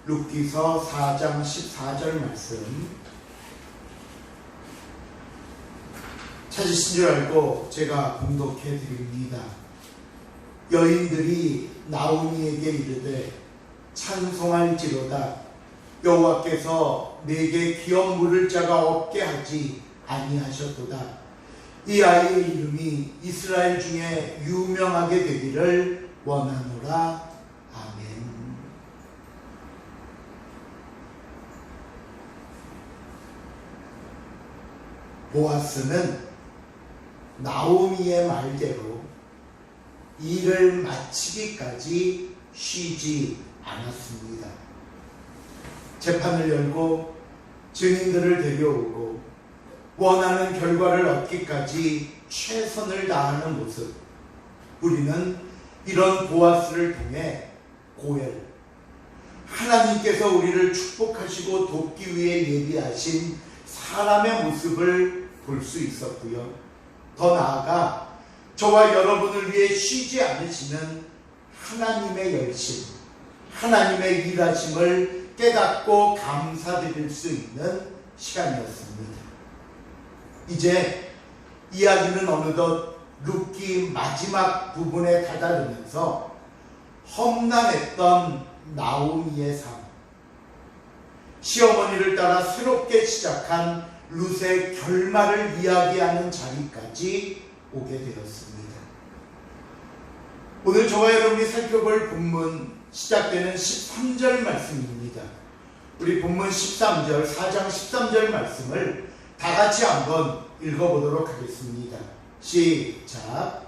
룻기서 4장 14절 말씀 찾으신 줄 알고 제가 봉독해 드립니다. 여인들이 나오미에게 이르되 찬송할지로다. 여호와께서 내게 기업 물을 자가 없게 하지 아니하셨도다. 이 아이의 이름이 이스라엘 중에 유명하게 되기를 원하노라. 아멘. 보아스는 나오미의 말대로 일을 마치기까지 쉬지 않았습니다. 재판을 열고 증인들을 데려오고 원하는 결과를 얻기까지 최선을 다하는 모습, 우리는 이런 보아스를 통해 고엘, 하나님께서 우리를 축복하시고 돕기 위해 예비하신 사람의 모습을 볼 수 있었고요. 더 나아가 저와 여러분을 위해 쉬지 않으시는 하나님의 열심, 하나님의 일하심을 깨닫고 감사드릴 수 있는 시간이었습니다. 이제 이야기는 어느덧 룻기 마지막 부분에 다다르면서 험난했던 나오미의 삶, 시어머니를 따라 새롭게 시작한 룻의 결말을 이야기하는 자리까지 오게 되었습니다. 오늘 저와 여러분이 살펴볼 본문 시작되는 13절 말씀입니다. 우리 본문 13절, 4장 13절 말씀을 다 같이 한번 읽어보도록 하겠습니다. 시작.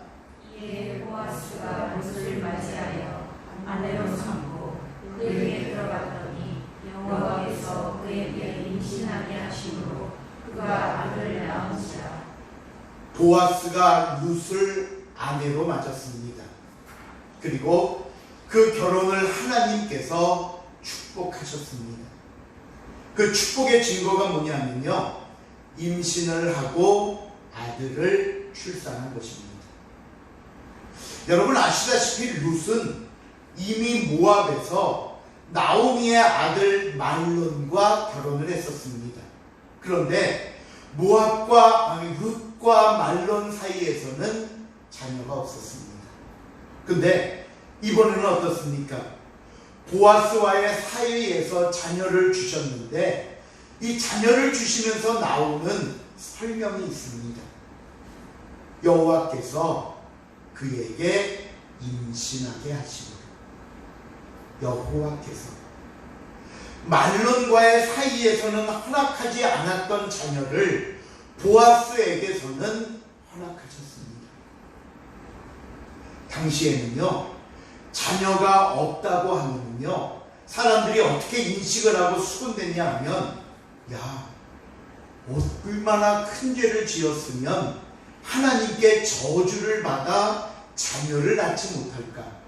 이에 보아스가 룻을 맞이하여 아내로 삼고 그에게 들어갔더니 여호와께서 그에게 임신하게 하심으로 그가 아들을 낳은지라. 보아스가 룻을 아내로 맞았습니다. 그리고 그 결혼을 하나님께서 축복하셨습니다. 그 축복의 증거가 뭐냐면요, 임신을 하고 아들을 출산한 것입니다. 여러분 아시다시피 룻은 이미 모압에서 나오미의 아들 말론과 결혼을 했었습니다. 그런데 룻과 말론 사이에서는 자녀가 없었습니다. 근데 이번에는 어떻습니까? 보아스와의 사이에서 자녀를 주셨는데 이 자녀를 주시면서 나오는 설명이 있습니다. 여호와께서 그에게 임신하게 하시고, 여호와께서 말론과의 사이에서는 허락하지 않았던 자녀를 보아스에게서는 허락하셨습니다. 당시에는요, 자녀가 없다고 하면요, 사람들이 어떻게 인식을 하고 수군댔냐 하면, 야, 얼마나 큰 죄를 지었으면 하나님께 저주를 받아 자녀를 낳지 못할까?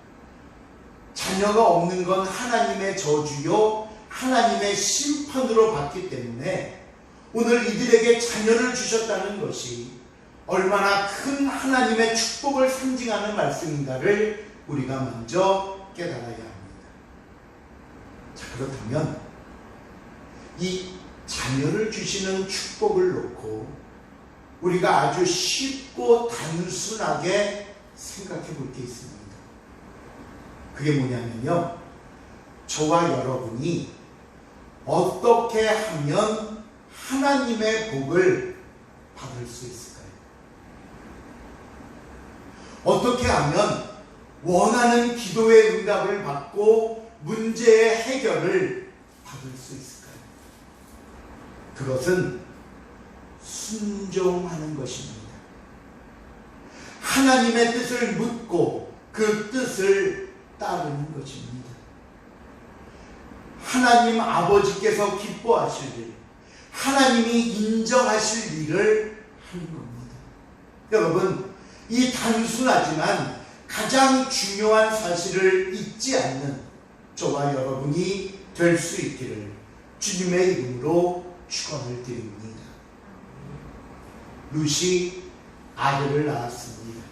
자녀가 없는 건 하나님의 저주요, 하나님의 심판으로 봤기 때문에 오늘 이들에게 자녀를 주셨다는 것이 얼마나 큰 하나님의 축복을 상징하는 말씀인가를 우리가 먼저 깨달아야 합니다. 자, 그렇다면 이 자녀를 주시는 축복을 놓고 우리가 아주 쉽고 단순하게 생각해 볼 게 있습니다. 그게 뭐냐면요, 저와 여러분이 어떻게 하면 하나님의 복을 받을 수 있을까요? 어떻게 하면 원하는 기도의 응답을 받고 문제의 해결을 받을 수 있을까요? 그것은 순종하는 것입니다. 하나님의 뜻을 묻고 그 뜻을 따르는 것입니다. 하나님 아버지께서 기뻐하실 일, 하나님이 인정하실 일을 하는 겁니다. 여러분, 이 단순하지만 가장 중요한 사실을 잊지 않는 저와 여러분이 될 수 있기를 주님의 이름으로 축원을 드립니다. 룻이 아들을 낳았습니다.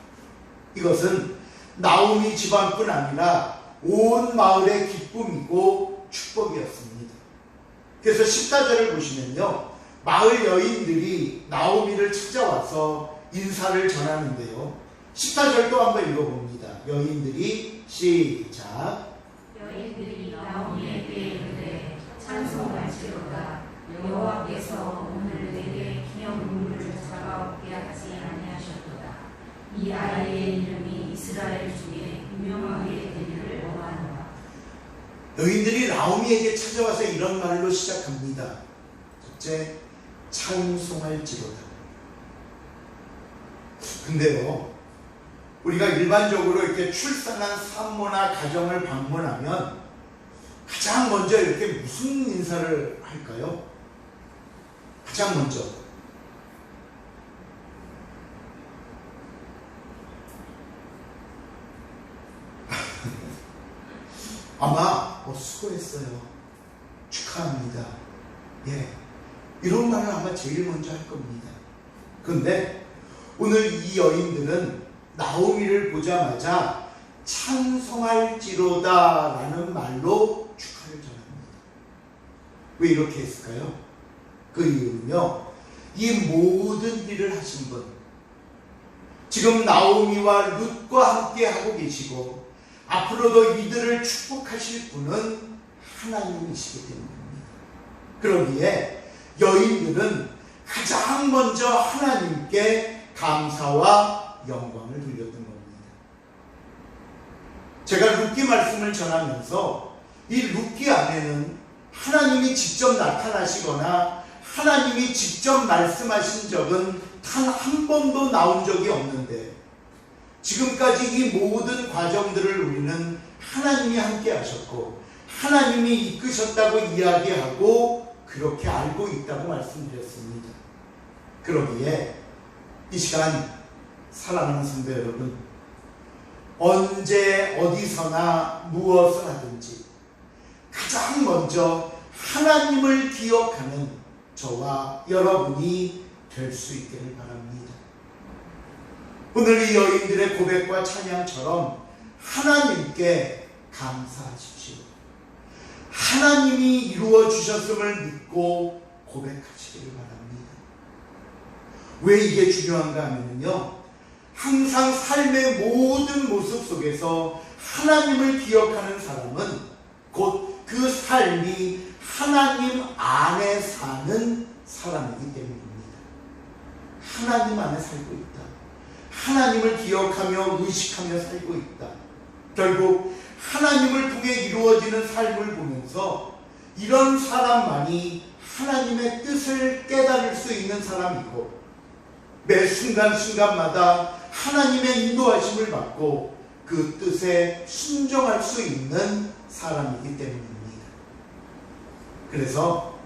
이것은 나오미 집안뿐 아니라 온 마을의 기쁨이고 축복이었습니다. 그래서 14절을 보시면요, 마을 여인들이 나오미를 찾아와서 인사를 전하는데요. 14절도 한번 읽어봅니다. 여인들이 시작. 여인들이 나오미에게 이르되 찬송할지로다. 여호와께서 오늘 내게 기념물을 잡아오게 하지 아니하셨도다. 이 아이의 이름이 이스라엘 중에 유명하게 되기를 원하노라. 여인들이 나오미에게 찾아와서 이런 말로 시작합니다. 첫째, 찬송할지로다. 근데요, 우리가 일반적으로 이렇게 출산한 산모나 가정을 방문하면 가장 먼저 이렇게 무슨 인사를 할까요? 가장 먼저 아마 수고했어요, 축하합니다, 예, 이런 말을 아마 제일 먼저 할 겁니다. 그런데 오늘 이 여인들은 나오미를 보자마자 찬송할지로다 라는 말로 축하를 전합니다. 왜 이렇게 했을까요? 그 이유는요, 이 모든 일을 하신 분, 지금 나오미와 룻과 함께 하고 계시고 앞으로도 이들을 축복하실 분은 하나님이시기 때문입니다. 그러기에 여인들은 가장 먼저 하나님께 감사와 영광을 돌렸던 겁니다. 제가 룻기 말씀을 전하면서 이 룻기 안에는 하나님이 직접 나타나시거나 하나님이 직접 말씀하신 적은 단 한 번도 나온 적이 없는데, 지금까지 이 모든 과정들을 우리는 하나님이 함께 하셨고 하나님이 이끄셨다고 이야기하고 그렇게 알고 있다고 말씀드렸습니다. 그러기에 이 시간 사랑하는 성도 여러분, 언제 어디서나 무엇을 하든지 가장 먼저 하나님을 기억하는 저와 여러분이 될 수 있기를 바랍니다. 오늘 이 여인들의 고백과 찬양처럼 하나님께 감사하십시오. 하나님이 이루어 주셨음을 믿고 고백하시기를 바랍니다. 왜 이게 중요한가 하면요, 항상 삶의 모든 모습 속에서 하나님을 기억하는 사람은 곧 그 삶이 하나님 안에 사는 사람이기 때문입니다. 하나님 안에 살고 있다, 하나님을 기억하며 의식하며 살고 있다, 결국 하나님을 통해 이루어지는 삶을 보면서 이런 사람만이 하나님의 뜻을 깨달을 수 있는 사람이고 매 순간순간마다 하나님의 인도하심을 받고 그 뜻에 순종할 수 있는 사람이기 때문입니다. 그래서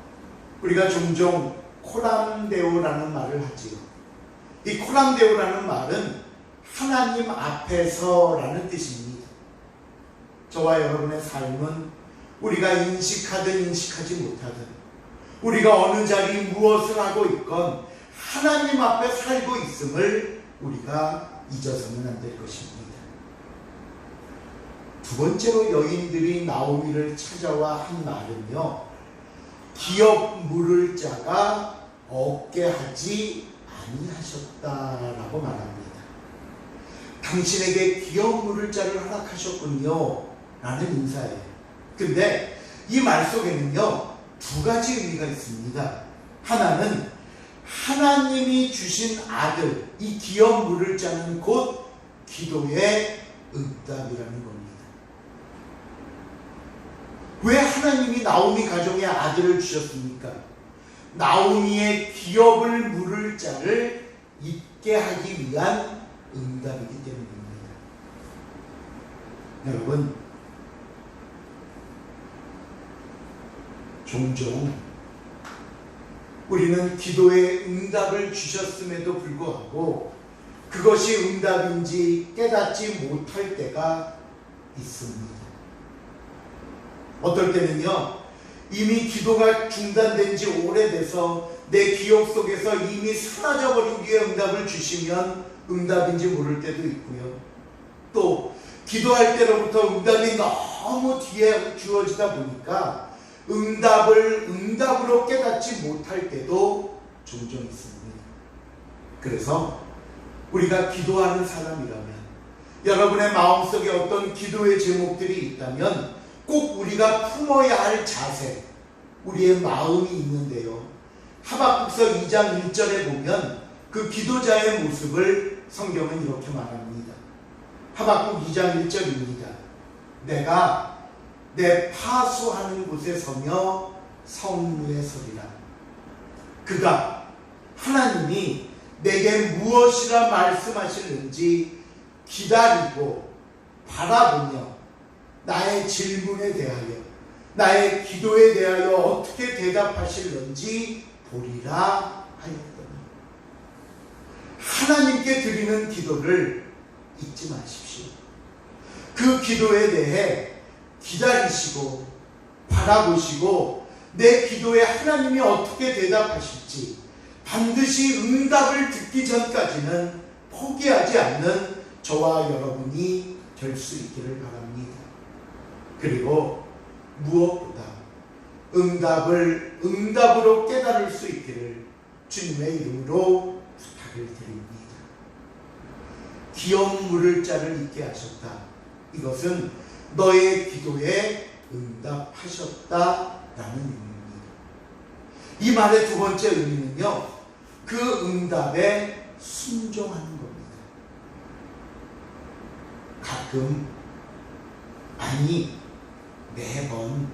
우리가 종종 코람데오라는 말을 하지요. 이 코람데오라는 말은 하나님 앞에서라는 뜻입니다. 저와 여러분의 삶은 우리가 인식하든 인식하지 못하든, 우리가 어느 자리 무엇을 하고 있건 하나님 앞에 살고 있음을 우리가 잊어서는 안 될 것입니다. 두 번째로 여인들이 나오미를 찾아와 한 말은요, 기업 물을 자가 없게 하지 아니하셨다라고 말합니다. 당신에게 기업 물을 자를 허락하셨군요 라는 인사예요. 근데 이 말 속에는요, 두 가지 의미가 있습니다. 하나는 하나님이 주신 아들, 이 기업 물을 자는 곧 기도의 응답이라는 겁니다. 왜 하나님이 나오미 가정에 아들을 주셨습니까? 나오미의 기업을 물을 자를 있게 하기 위한 응답이기 때문입니다. 여러분, 종종 우리는 기도의 응답을 주셨음에도 불구하고 그것이 응답인지 깨닫지 못할 때가 있습니다. 어떨 때는요, 이미 기도가 중단된 지 오래돼서 내 기억 속에서 이미 사라져버린 뒤에 응답을 주시면 응답인지 모를 때도 있고요. 또 기도할 때로부터 응답이 너무 뒤에 주어지다 보니까 응답을 응답으로 깨닫지 못할 때도 종종 있습니다. 그래서 우리가 기도하는 사람이라면, 여러분의 마음속에 어떤 기도의 제목들이 있다면 꼭 우리가 품어야 할 자세, 우리의 마음이 있는데요. 하박국서 2장 1절에 보면 그 기도자의 모습을 성경은 이렇게 말합니다. 하박국 2장 1절입니다. 내가 내 파수하는 곳에 서며 성루에 서리라. 그가, 하나님이 내게 무엇이라 말씀하실는지 기다리고 바라보며 나의 질문에 대하여, 나의 기도에 대하여 어떻게 대답하실는지 보리라 하였더니, 하나님께 드리는 기도를 잊지 마십시오. 그 기도에 대해 기다리시고 바라보시고 내 기도에 하나님이 어떻게 대답하실지 반드시 응답을 듣기 전까지는 포기하지 않는 저와 여러분이 될 수 있기를 바랍니다. 그리고 무엇보다 응답을 응답으로 깨달을 수 있기를 주님의 이름으로 부탁을 드립니다. 기업 물을 자를 있게 하셨다. 이것은 너의 기도에 응답하셨다라는 의미입니다. 이 말의 두 번째 의미는요, 그 응답에 순종하는 겁니다. 가끔, 아니 매번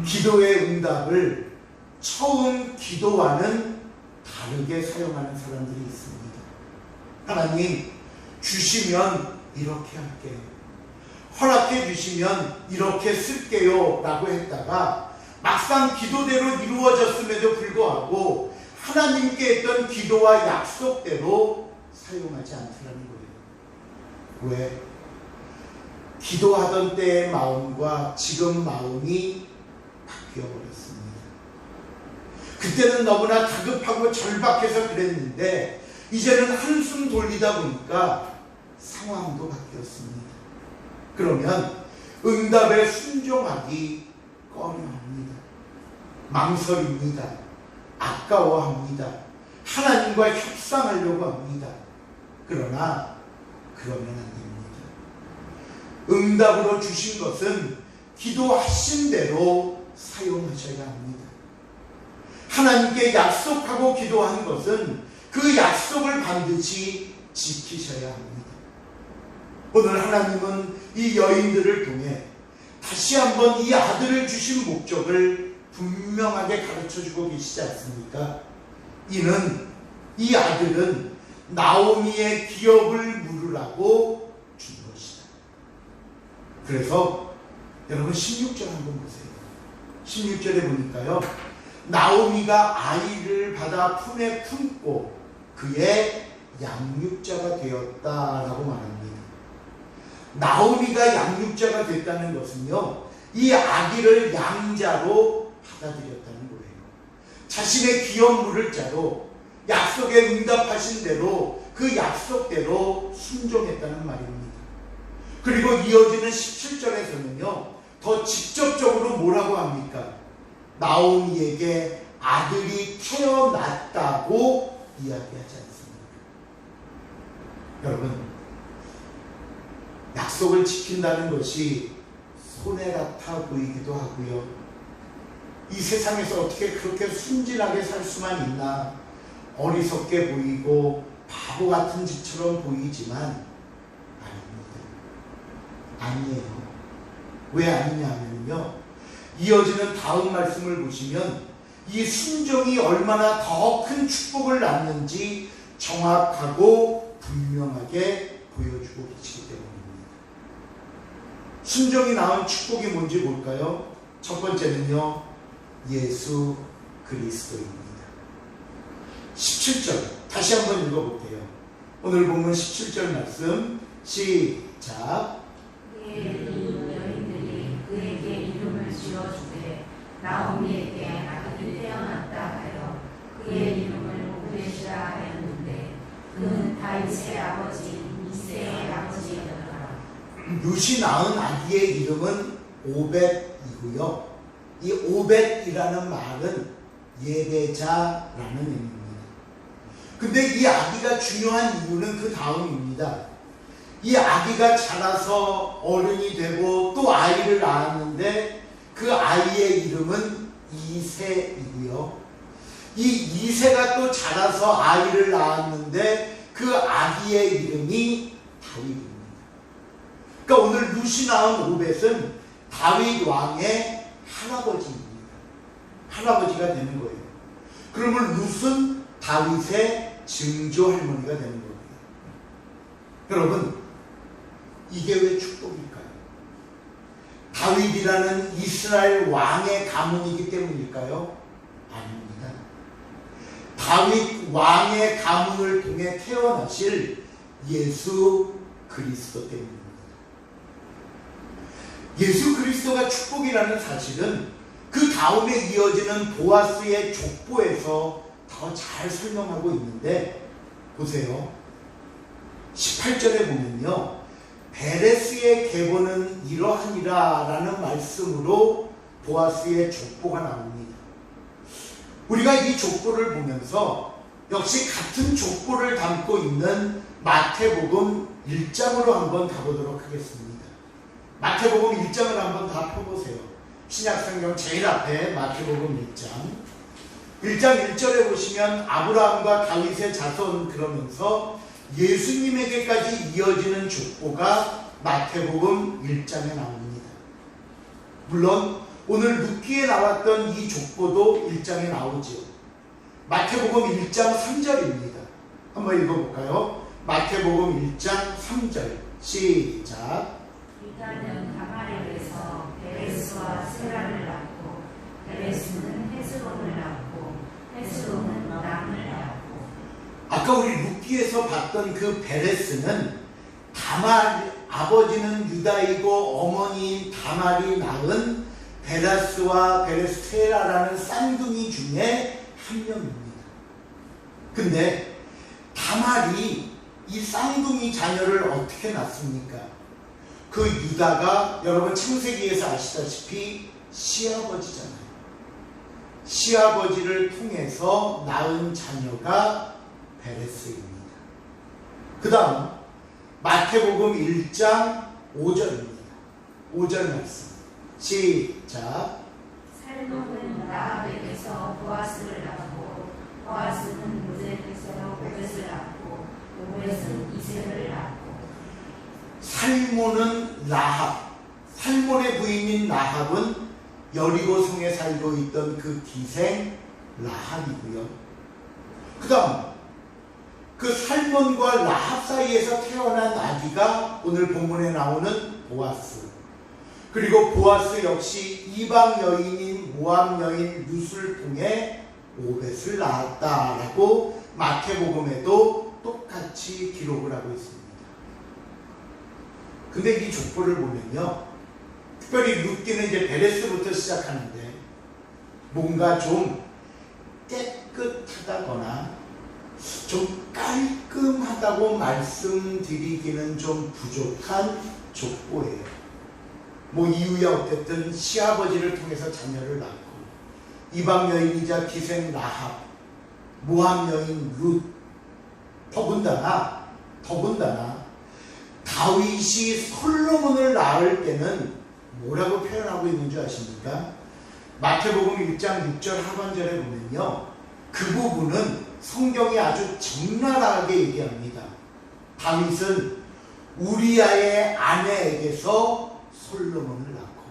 기도의 응답을 처음 기도와는 다르게 사용하는 사람들이 있습니다. 하나님 주시면 이렇게 할게요, 허락해 주시면 이렇게 쓸게요 라고 했다가 막상 기도대로 이루어졌음에도 불구하고 하나님께 했던 기도와 약속대로 사용하지 않더라는 거예요. 왜? 기도하던 때의 마음과 지금 마음이 바뀌어버렸습니다. 그때는 너무나 다급하고 절박해서 그랬는데 이제는 한숨 돌리다 보니까 상황도 바뀌었습니다. 그러면 응답에 순종하기 꺼려합니다. 망설입니다. 아까워합니다. 하나님과 협상하려고 합니다. 그러나 그러면 안 됩니다. 응답으로 주신 것은 기도하신 대로 사용하셔야 합니다. 하나님께 약속하고 기도한 것은 그 약속을 반드시 지키셔야 합니다. 오늘 하나님은 이 여인들을 통해 다시 한번 이 아들을 주신 목적을 분명하게 가르쳐주고 계시지 않습니까? 이 아들은 나오미의 기업을 물으라고 준 것이다. 그래서 여러분 16절 한번 보세요. 16절에 보니까요, 나오미가 아이를 받아 품에 품고 그의 양육자가 되었다라고 말합니다. 나오미가 양육자가 됐다는 것은요, 이 아기를 양자로 받아들였다는 거예요. 자신의 기업 물을 자로 약속에 응답하신 대로 그 약속대로 순종했다는 말입니다. 그리고 이어지는 17절에서는요, 더 직접적으로 뭐라고 합니까? 나오미에게 아들이 태어났다고 이야기하지 않습니까? 여러분, 약속을 지킨다는 것이 손해 같아 보이기도 하고요. 이 세상에서 어떻게 그렇게 순진하게 살 수만 있나, 어리석게 보이고 바보 같은 짓처럼 보이지만 아니에요. 왜 아니냐면요, 이어지는 다음 말씀을 보시면 이 순종이 얼마나 더 큰 축복을 낳는지 정확하고 분명하게 보여주고 계시기 때문입니다. 순종이 낳은 축복이 뭔지 볼까요? 첫 번째는요, 예수 그리스도입니다. 17절 다시 한번 읽어볼게요. 오늘 본문 17절 말씀 시작. 여인들이 그에게 이름을 지어주되 나오미에게 아들이 태어났다 하여 그의 이름을 오벳이라 하였는데 그는 다윗의 아버지 이새의 아버지였더라. 룻이 낳은 아기의 이름은 오벳이고요. 이 오벳이라는 말은 예배자라는 의미입니다. 근데 이 아기가 중요한 이유는 그 다음입니다. 이 아기가 자라서 어른이 되고 또 아이를 낳았는데 그 아이의 이름은 이새이고요. 이 이새가 또 자라서 아이를 낳았는데 그 아기의 이름이 다윗입니다. 그러니까 오늘 룻이 낳은 오벳은 다윗 왕의 할아버지입니다. 할아버지가 되는 거예요. 그러면 룻은 다윗의 증조 할머니가 되는 겁니다. 여러분, 이게 왜 축복일까요? 다윗이라는 이스라엘 왕의 가문이기 때문일까요? 아닙니다. 다윗 왕의 가문을 통해 태어나실 예수 그리스도 때문입니다. 예수 그리스도가 축복이라는 사실은 그 다음에 이어지는 보아스의 족보에서 더 잘 설명하고 있는데, 보세요. 18절에 보면요, 베레스의 계보는 이러하니라 라는 말씀으로 보아스의 족보가 나옵니다. 우리가 이 족보를 보면서 역시 같은 족보를 담고 있는 마태복음 1장으로 한번 가보도록 하겠습니다. 마태복음 1장을 한번 다 펴보세요. 신약성경 제일 앞에 마태복음 1장 1절에 보시면 아브라함과 다윗의 자손 그러면서 예수님에게까지 이어지는 족보가 마태복음 1장에 나옵니다. 물론 오늘 룻기에 나왔던 이 족보도 1장에 나오죠. 마태복음 1장 3절입니다. 한번 읽어볼까요? 마태복음 1장 3절 시작. 유다는 다말에게서 베레스와 세라를 낳고 베레스는 헤스론을 낳고 헤스론은 람을 낳고. 아까 우리 룻기에서 봤던 그 베레스는 다말, 아버지는 유다이고 어머니인 다말이 낳은 베라스와 베레스테라라는 쌍둥이 중에 한 명입니다. 근데 다말이 이 쌍둥이 자녀를 어떻게 낳습니까? 그 유다가 여러분 창세기에서 아시다시피 시아버지잖아요. 시아버지를 통해서 낳은 자녀가 베레스입니다. 그 다음 마태복음 1장 5절입니다. 5절 말씀 시작. 살몬은 라합에게서 보아스를 낳고 보아스는 루벤에게서 오벳을 낳고 오벳은 이새를 낳고. 살몬은 라합, 살몬의 부인인 라합은 여리고 성에 살고 있던 그 기생 라합이고요. 그 다음 그 살몬과 라합 사이에서 태어난 아기가 오늘 본문에 나오는 보아스, 그리고 보아스 역시 이방 여인인 모압 여인 룻을 통해 오벳을 낳았다라고 마태복음에도 똑같이 기록을 하고 있습니다. 근데 이 족보를 보면요, 특별히 룻기는 이제 베레스부터 시작하는데 뭔가 좀 깨끗하다거나 좀 깔끔하다고 말씀드리기는 좀 부족한 족보예요. 뭐 이유야 어쨌든 시아버지를 통해서 자녀를 낳고 이방 여인이자 기생 라합, 모압 여인 룻, 더군다나 다윗이 솔로몬을 낳을 때는 뭐라고 표현하고 있는 줄 아십니까? 마태복음 1장 6절 하반절에 보면요, 그 부분은 성경이 아주 적나라하게 얘기합니다. 다윗은 우리아의 아내에게서 솔로몬을 낳고,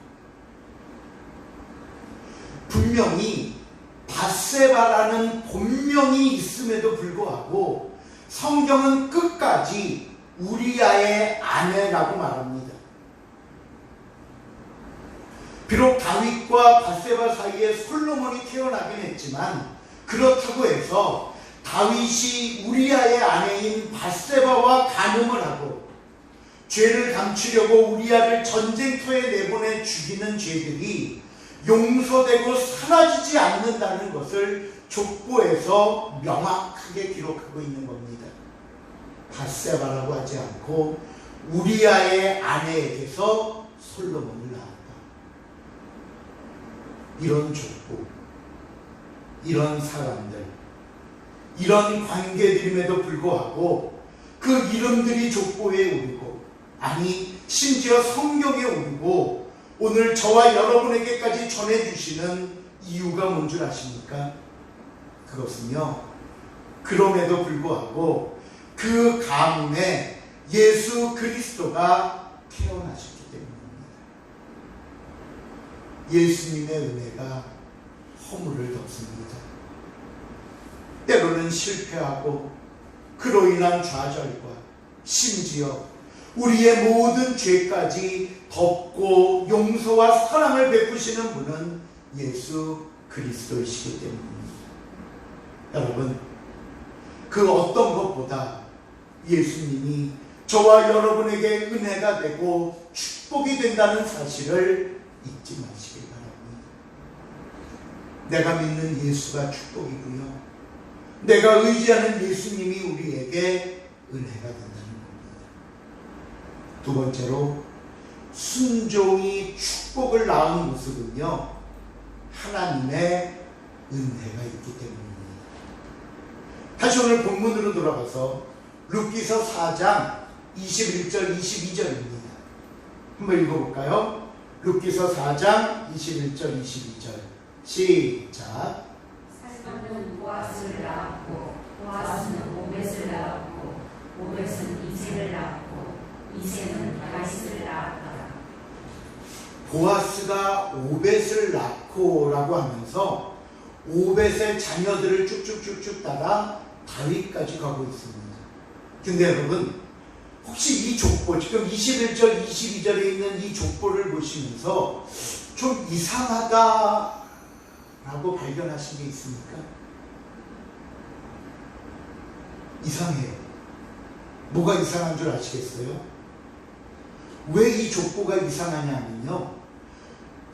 분명히 밧세바라는 본명이 있음에도 불구하고 성경은 끝까지 우리아의 아내라고 말합니다. 비록 다윗과 밧세바 사이에 솔로몬이 태어나긴 했지만 그렇다고 해서 다윗이 우리아의 아내인 밧세바와 간음을 하고 죄를 감추려고 우리아를 전쟁터에 내보내 죽이는 죄들이 용서되고 사라지지 않는다는 것을 족보에서 명확하게 기록하고 있는 겁니다. 밧세바라고 하지 않고 우리아의 아내에게서 솔로몬을 낳았다. 이런 족보, 이런 사람들, 이런 관계들임에도 불구하고 그 이름들이 족보에 오르고, 아니 심지어 성경에 오르고 오늘 저와 여러분에게까지 전해주시는 이유가 뭔 줄 아십니까? 그것은요, 그럼에도 불구하고 그 가문에 예수 그리스도가 태어나셨기 때문입니다. 예수님의 은혜가 허물을 덮습니다. 때로는 실패하고 그로 인한 좌절과 심지어 우리의 모든 죄까지 덮고 용서와 사랑을 베푸시는 분은 예수 그리스도이시기 때문입니다. 여러분, 그 어떤 것보다 예수님이 저와 여러분에게 은혜가 되고 축복이 된다는 사실을 잊지 마시길 바랍니다. 내가 믿는 예수가 축복이고요, 내가 의지하는 예수님이 우리에게 은혜가 된다는 겁니다. 두 번째로, 순종이 축복을 낳은 모습은요, 하나님의 은혜가 있기 때문입니다. 다시 오늘 본문으로 돌아가서 룻기서 4장 21절 22절입니다. 한번 읽어볼까요? 룻기서 4장 21절 22절 시작. 살몬은 보아스를 낳았고 보아스는 오벳을 낳았고 오벳은 이새를 낳았고 이새는 다윗을 낳았더라. 보아스가 오벳을 낳고라고 하면서 오벳의 자녀들을 쭉쭉쭉쭉 따라 다윗까지 가고 있습니다. 근데 여러분, 혹시 이 족보, 지금 21절 22절에 있는 이 족보를 보시면서 좀 이상하다라고 발견하신 게 있습니까? 이상해요. 뭐가 이상한 줄 아시겠어요? 왜 이 족보가 이상하냐면요,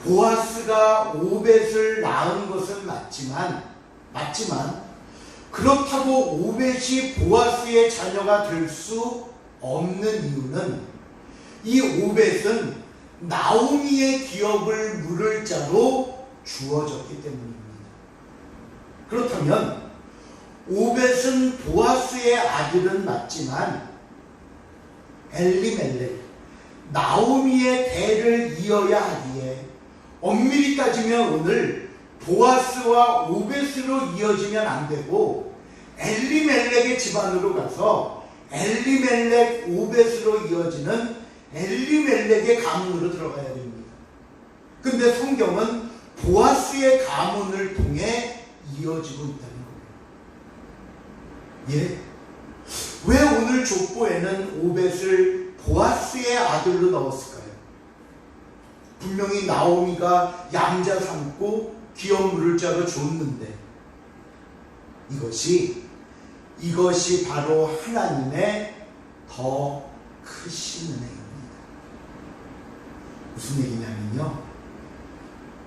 보아스가 오벳을 낳은 것은 맞지만 그렇다고 오벳이 보아스의 자녀가 될 수 없는 이유는, 이 오벳은 나오미의 기업을 물을 자로 주어졌기 때문입니다. 그렇다면 오벳은 보아스의 아들은 맞지만 엘리멜렉, 나오미의 대를 이어야 하기에 엄밀히 따지면 오늘 보아스와 오벳으로 이어지면 안 되고 엘리멜렉의 집안으로 가서 엘리멜렉 오벳으로 이어지는 엘리멜렉의 가문으로 들어가야 됩니다. 근데 성경은 보아스의 가문을 통해 이어지고 있다는 거예요. 예? 왜 오늘 족보에는 오벳을 보아스의 아들로 넣었을까요? 분명히 나오미가 양자 삼고 기업 물을 자로 줬는데, 이것이 바로 하나님의 더 크신 은혜입니다. 무슨 얘기냐면요,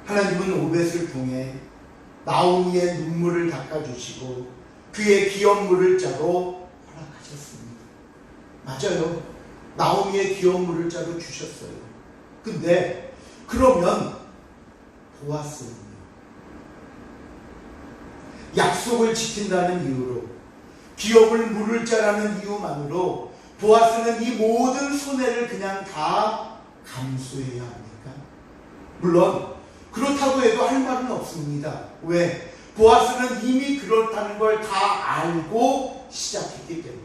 하나님은 오벳을 통해 나오미의 눈물을 닦아주시고 그의 기업 물을 자로 허락하셨습니다. 맞아요. 나오미의 기업 물을 자로 주셨어요. 근데 그러면 보아스는요, 약속을 지킨다는 이유로, 기업을 물을 자라는 이유만으로 보아스는 이 모든 손해를 그냥 다 감수해야 합니까? 물론 그렇다고 해도 할 말은 없습니다. 왜? 보아스는 이미 그렇다는 걸 다 알고 시작했기 때문에.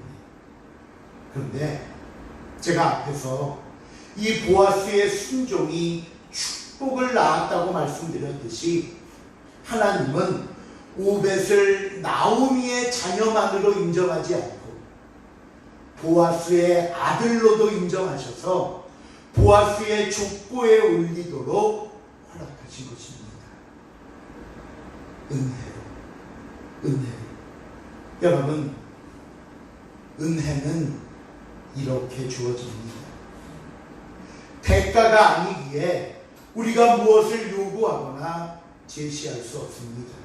그런데 제가 앞에서 이 보아스의 순종이 축복을 낳았다고 말씀드렸듯이, 하나님은 오벳을 나오미의 자녀만으로 인정하지 않고 보아스의 아들로도 인정하셔서 보아스의 족보에 올리도록 허락하신 것입니다. 은혜로. 여러분, 은혜는 이렇게 주어집니다. 대가가 아니기에 우리가 무엇을 요구하거나 제시할 수 없습니다.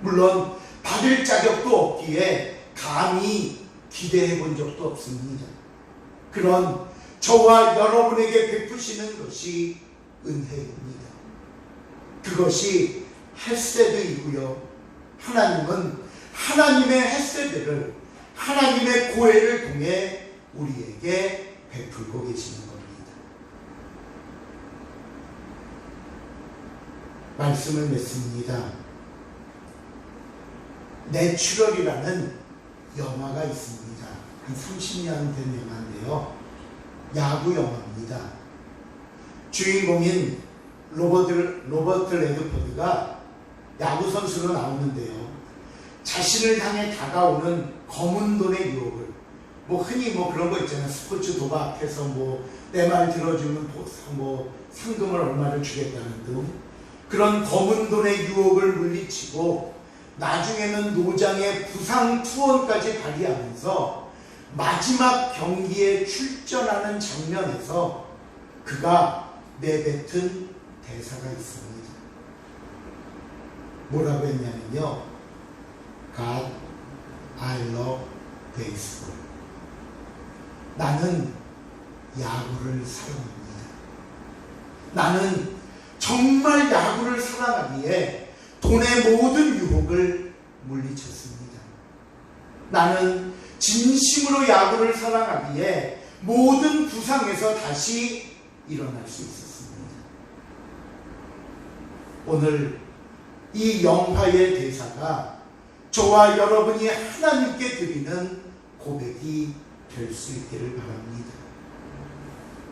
물론 받을 자격도 없기에 감히 기대해 본 적도 없습니다. 그런 저와 여러분에게 베푸시는 것이 은혜입니다. 그것이 헤세드이고요. 하나님은 하나님의 헤세드를, 하나님의 고해를 통해 우리에게 베풀고 계시는 겁니다. 말씀을 맺습니다. 내추럴이라는 영화가 있습니다. 한 30년 된 영화인데요. 야구 영화입니다. 주인공인 로버트 레드포드가 야구 선수로 나오는데요. 자신을 향해 다가오는 검은 돈의 유혹을, 흔히 그런 거 있잖아요. 스포츠 도박해서 내 말 들어주면 상금을 얼마를 주겠다는 등 그런 검은 돈의 유혹을 물리치고 나중에는 노장의 부상 투혼까지 발휘하면서 마지막 경기에 출전하는 장면에서 그가 내뱉은 대사가 있습니다. 뭐라고 했냐면요. God, I love baseball. 나는 야구를 사랑합니다. 나는 정말 야구를 사랑하기에 돈의 모든 유혹을 물리쳤습니다. 나는 진심으로 야구를 사랑하기에 모든 부상에서 다시 일어날 수 있었습니다. 오늘 이 영화의 대사가 저와 여러분이 하나님께 드리는 고백이 될 수 있기를 바랍니다.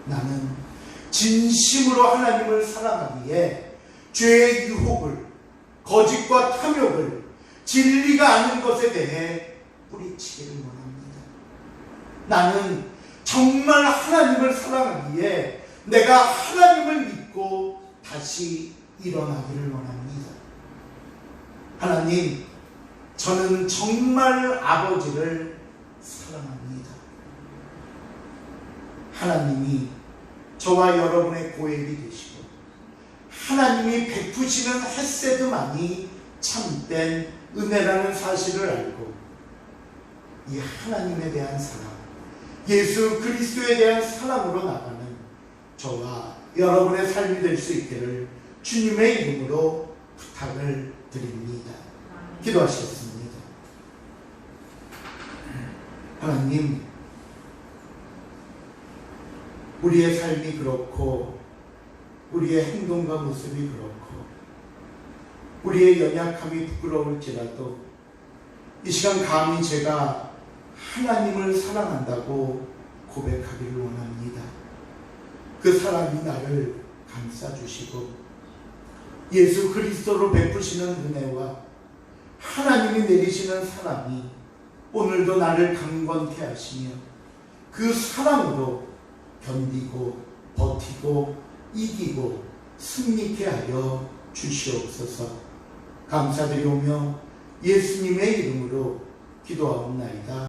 나는 진심으로 하나님을 사랑하기에 죄의 유혹을, 거짓과 탐욕을, 진리가 아닌 것에 대해 뿌리치기를 원합니다. 나는 정말 하나님을 사랑하기에 내가 하나님을 믿고 다시 일어나기를 원합니다. 하나님, 저는 정말 아버지를 사랑합니다. 하나님이 저와 여러분의 고백이 되시고 하나님이 베푸시는 헤세드만이 참된 은혜라는 사실을 알고 이 하나님에 대한 사랑, 예수 그리스도에 대한 사랑으로 나가는 저와 여러분의 삶이 될 수 있기를 주님의 이름으로 부탁을 드립니다. 기도하시겠습니다. 하나님, 우리의 삶이 그렇고 우리의 행동과 모습이 그렇고 우리의 연약함이 부끄러울지라도 이 시간 감히 제가 하나님을 사랑한다고 고백하기를 원합니다. 그 사랑이 나를 감싸주시고 예수 그리스도로 베푸시는 은혜와 하나님이 내리시는 사랑이 오늘도 나를 강건케 하시며 그 사랑으로 견디고 버티고 이기고 승리케 하여 주시옵소서. 감사드리오며 예수님의 이름으로 기도하옵나이다.